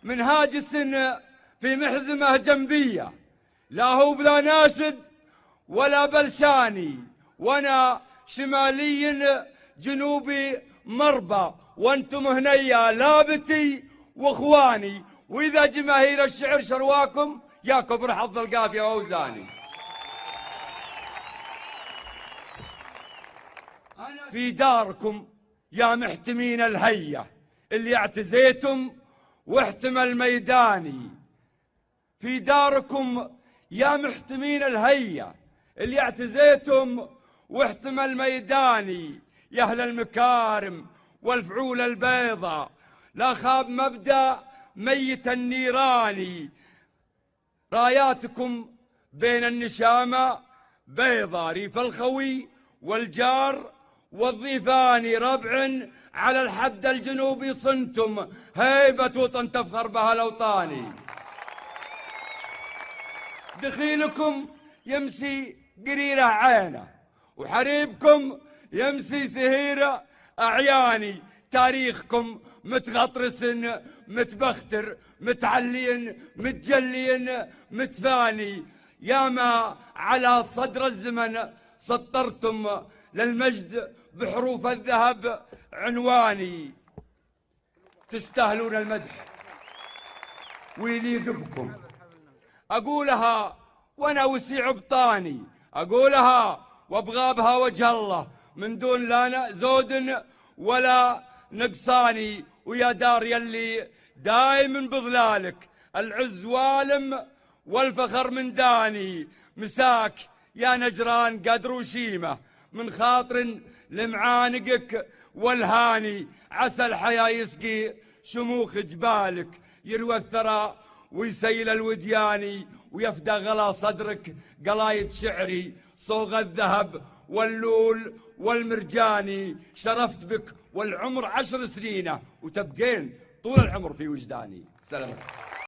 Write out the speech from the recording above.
من هاجس في محزمة جنبية، لا هو بلا ناشد ولا بلشاني، وانا شمالي جنوبي مربى، وانتم هنيا لابتي واخواني، واذا جماهير الشعر شرواكم يا كبر حظ القافية واوزاني. أنا في داركم يا محتمين الهية اللي اعتزيتم واحتمى الميداني، في داركم يا محتمين الهية اللي اعتزيتم واحتمى الميداني، يا أهل المكارم والفعول البيضاء لا خاب مبدأ ميت النيراني، راياتكم بين النشامة بيضاء، ريف الخوي والجار والضيفاني، ربع على الحد الجنوبي صنتم هيبة وطن تفخر بها الأوطاني. دخيلكم يمسي قريرة عينه، وحريبكم يمسي سهيرة أعياني، تاريخكم متغطرس متبختر متعلين متجلين متفاني، ياما على صدر الزمن سطرتم للمجد بحروف الذهب عنواني، تستاهلون المدح ويليق بكم، أقولها وأنا وسيع بطاني، أقولها وابغى وجه الله من دون لا زود ولا نقصاني، ويا دار يلي دايم بظلالك العز والم والفخر من داني، مساك يا نجران قدر وشيمة من خاطر لمعانقك والهاني، عسى الحياة يسقي شموخ جبالك، يروى الثرى ويسيل الودياني، ويفدى غلا صدرك قلايد شعري صوغ الذهب واللول والمرجاني، شرفت بك والعمر 10 سنين وتبقين طول العمر في وجداني. سلام.